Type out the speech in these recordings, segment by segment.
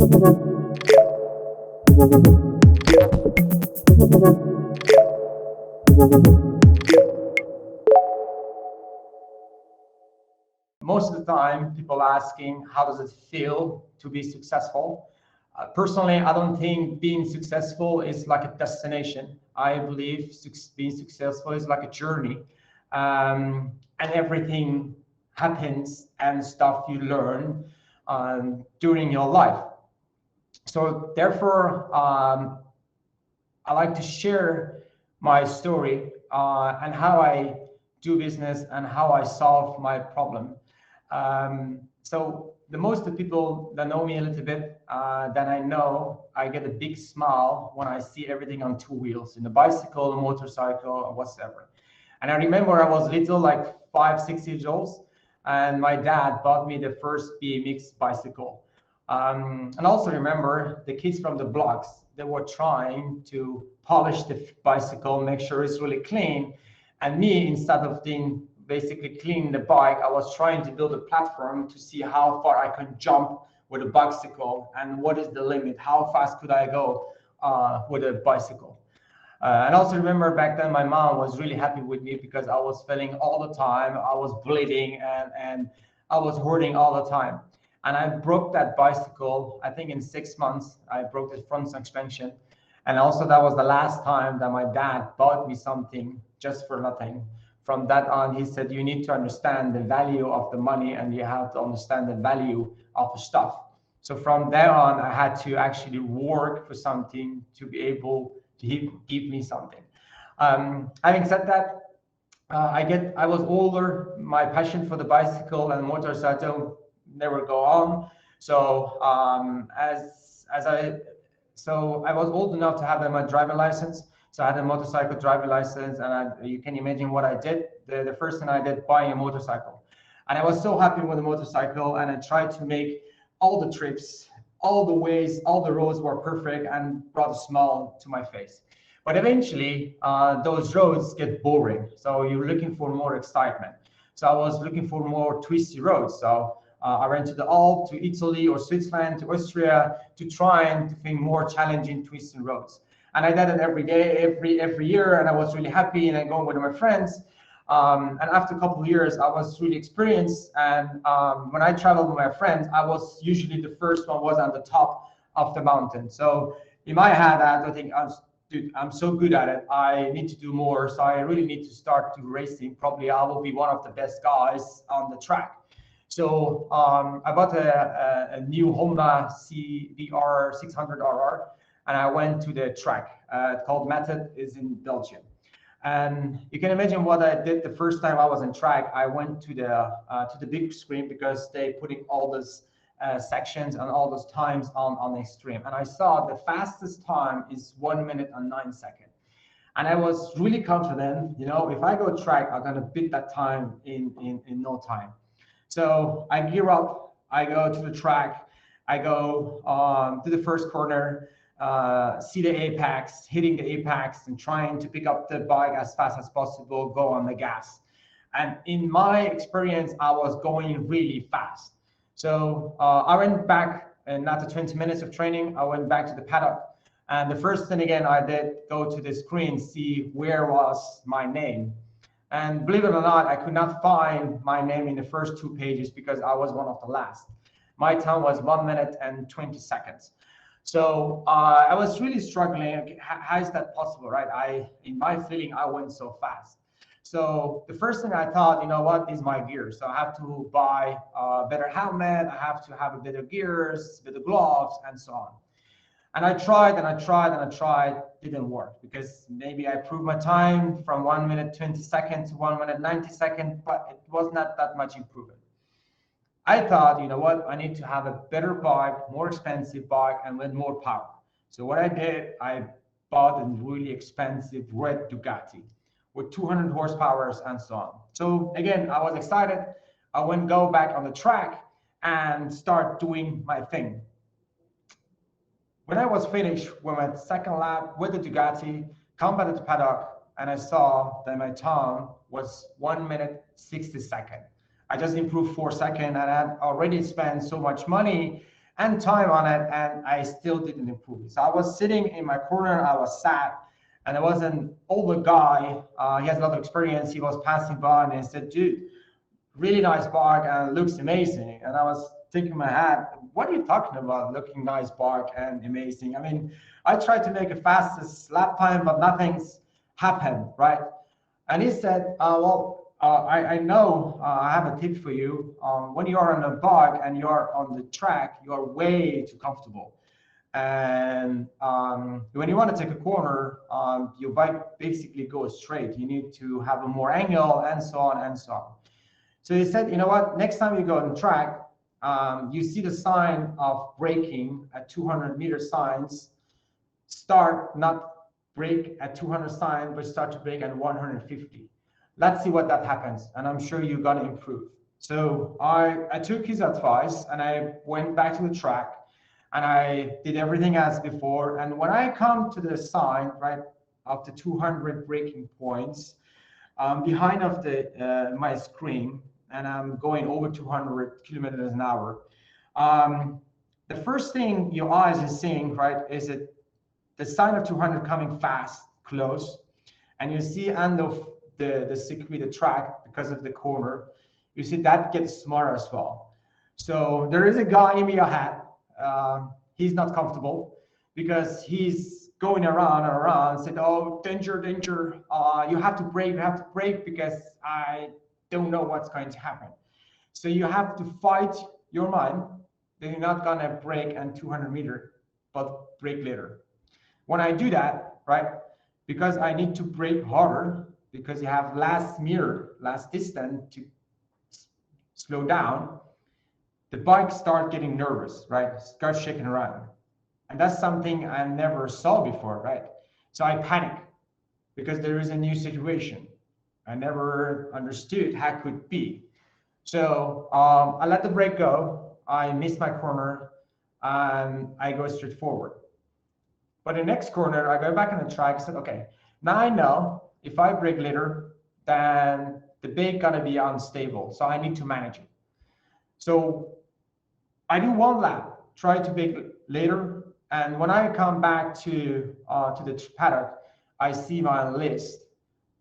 Most of the time, people asking, how does it feel to be successful? Personally, I don't think being successful is like a destination. I believe being successful is like a journey, and everything happens and stuff you learn during your life. So therefore, I like to share my story and how I do business and how I solve my problem. So the most of the people that know me a little bit, that I know, I get a big smile when I see everything on two wheels, in a bicycle, a motorcycle, or whatsoever. And I remember I was little, like 5, 6 years old, and my dad bought me the first BMX bicycle. And also remember the kids from the blocks, they were trying to polish the bicycle, make sure it's really clean. And me, instead of being basically cleaning the bike, I was trying to build a platform to see how far I can jump with a bicycle and what is the limit, how fast could I go with a bicycle. And also remember back then my mom was really happy with me because I was failing all the time, I was bleeding and I was hurting all the time. And I broke that bicycle, I think in 6 months, I broke the front suspension. And also that was the last time that my dad bought me something just for nothing. From that on, he said, you need to understand the value of the money and you have to understand the value of the stuff. So from there on, I had to actually work for something to be able to give me something. Having said that, I was older, my passion for the bicycle and motorcycle never go on. So so I was old enough to have my driving license. So I had a motorcycle driving license, and you can imagine what I did. The first thing I did, buying a motorcycle. And I was so happy with the motorcycle, and I tried to make all the trips, all the ways, all the roads were perfect and brought a smile to my face. But eventually, those roads get boring. So you're looking for more excitement. So I was looking for more twisty roads. So I went to the Alps, to Italy or Switzerland, to Austria, to try and to find more challenging twisty roads. And I did it every day, every year, and I was really happy. And I go with my friends. And after a couple of years, I was really experienced. And when I traveled with my friends, I was usually the first one was on the top of the mountain. So in my head, I think, dude, I'm so good at it. I need to do more. So I really need to start to racing. Probably I will be one of the best guys on the track. So I bought a new Honda CBR 600RR. And I went to the track called Method, is in Belgium. And you can imagine what I did the first time I was in track. I went to the big screen because they putting all those sections and all those times on the stream. And I saw the fastest time is 1 minute and 9 seconds. And I was really confident, if I go track, I'm gonna beat that time in no time. So I gear up, I go to the track, I go to the first corner, see the apex, hitting the apex and trying to pick up the bike as fast as possible, go on the gas. And in my experience, I was going really fast. So I went back, and after 20 minutes of training, I went back to the paddock. And the first thing again I did, go to the screen, see where was my name. And believe it or not, I could not find my name in the first 2 pages because I was one of the last. My time was 1 minute and 20 seconds. So I was really struggling. How is that possible, right? In my feeling, I went so fast. So the first thing I thought, what is my gear? So I have to buy a better helmet. I have to have a better gears, better gloves, and so on. And I tried and I tried and I tried. Didn't work because maybe I improved my time from 1 minute 20 seconds to 1 minute 90 seconds, but it was not that much improvement. I thought, I need to have a better bike, more expensive bike, and with more power. So what I did, I bought a really expensive red Ducati with 200 horsepower and so on. So again, I was excited. I went go back on the track and start doing my thing. When I was finished with my second lap with the Ducati, come back to the paddock, and I saw that my time was 1 minute 60 seconds. I just improved 4 seconds, and I had already spent so much money and time on it, and I still didn't improve. So I was sitting in my corner, I was sad, and there was an older guy, he has a lot of experience, he was passing by and he said, dude, really nice bike and looks amazing. And I was thinking in my head, what are you talking about, looking nice bike and amazing? I mean, I tried to make a fastest lap time, but nothing's happened, right? And he said, I know, I have a tip for you. When you are on a bike and you are on the track, you are way too comfortable. And when you want to take a corner, your bike basically goes straight. You need to have a more angle and so on and so on. So he said, you know what, next time you go on the track, you see the sign of braking at 200-meter signs, start not brake at 200 sign, but start to brake at 150. Let's see what that happens. And I'm sure you're gonna improve. So I took his advice and I went back to the track and I did everything as before. And when I come to the sign, right, of the 200 braking points, behind of the my screen, and I'm going over 200 kilometers an hour, the first thing your eyes is seeing, right, is it the sign of 200 coming fast, close, and you see end of the circuit, the track, because of the corner, you see that gets smaller as well. So there is a guy in your hat, he's not comfortable because he's going around and around, said, oh, danger, danger, you have to brake because I don't know what's going to happen. So you have to fight your mind that you're not gonna brake at 200 meters, but brake later. When I do that, right, because I need to brake harder, because you have last distance to slow down, the bike start getting nervous, right, start shaking around. And that's something I never saw before, right? So I panic because there is a new situation. I never understood how it could be. So I let the brake go, I miss my corner, and I go straight forward. But the next corner, I go back on the track, I said, okay, now I know if I brake later, then the bike gonna be unstable, so I need to manage it. So I do one lap, try to brake later, and when I come back to the paddock, I see my list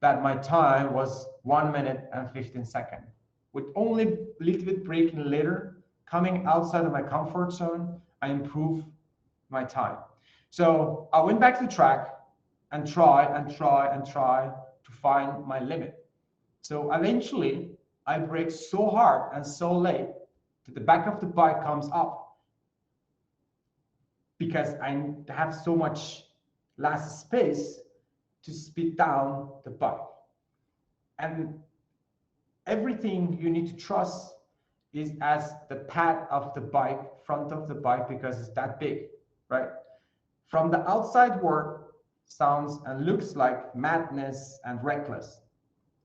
that my time was 1 minute and 15 seconds. With only a little bit braking later, coming outside of my comfort zone, I improve my time. So I went back to the track and try to find my limit. So eventually I brake so hard and so late that the back of the bike comes up because I have so much less space to speed down the bike. And everything you need to trust is as the pad of the bike, front of the bike, because it's that big, right? From the outside world, sounds and looks like madness and reckless.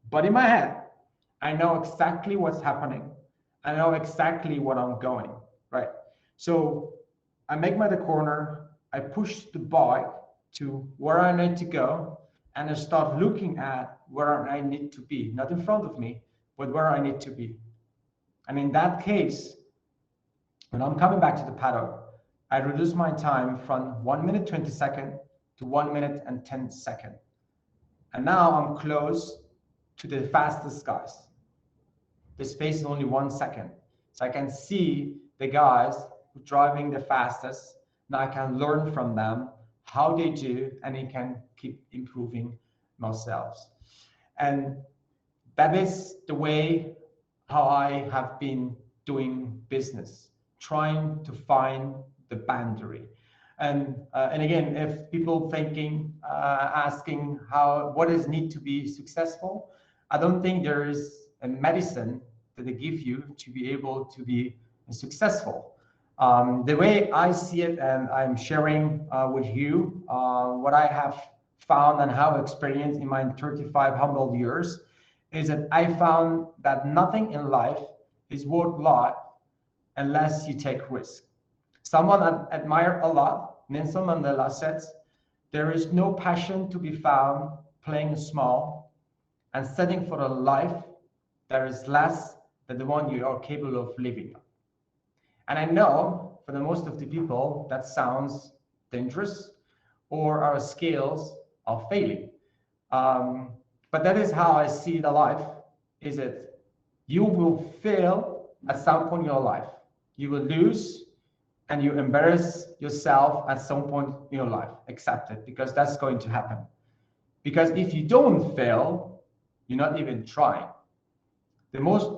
But in my head, I know exactly what's happening. I know exactly what I'm going, right? So I make the corner, I push the bike to where I need to go, and I start looking at where I need to be, not in front of me, but where I need to be. And in that case, when I'm coming back to the paddock, I reduce my time from 1 minute 20 seconds to 1 minute and 10 seconds. And now I'm close to the fastest guys. The space is only 1 second. So I can see the guys who are driving the fastest. Now I can learn from them how they do, and I can keep improving myself. And that is the way how I have been doing business, trying to find the boundary. And again, if people thinking, asking what does need to be successful, I don't think there is a medicine that they give you to be able to be successful. The way I see it, and I'm sharing with you what I have found and have experienced in my 35 humble years, is that I found that nothing in life is worthwhile unless you take risk. Someone I admire a lot, Nelson Mandela, says, there is no passion to be found playing small and setting for a life that is less than the one you are capable of living. And I know for the most of the people, that sounds dangerous, or our skills are failing. But that is how I see the life. Is it you will fail at some point in your life. You will lose and you embarrass yourself at some point in your life. Accept it, because that's going to happen. Because if you don't fail, you're not even trying. The most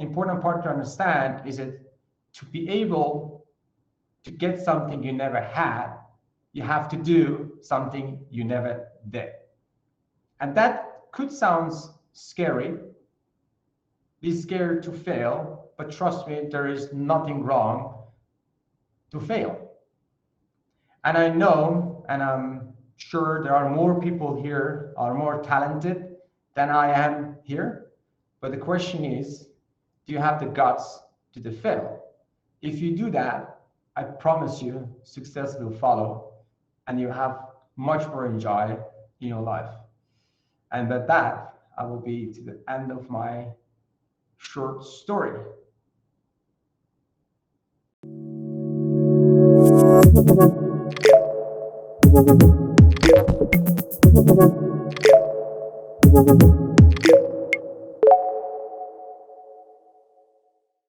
important part to understand is it to be able to get something you never had, you have to do something you never did. And that could sound scary. Be scared to fail, but trust me, there is nothing wrong to fail. And I know, and I'm sure there are more people here are more talented than I am here. But the question is, do you have the guts to fail? If you do that, I promise you success will follow and you have much more enjoy in your life. And with that, I will be to the end of my short story.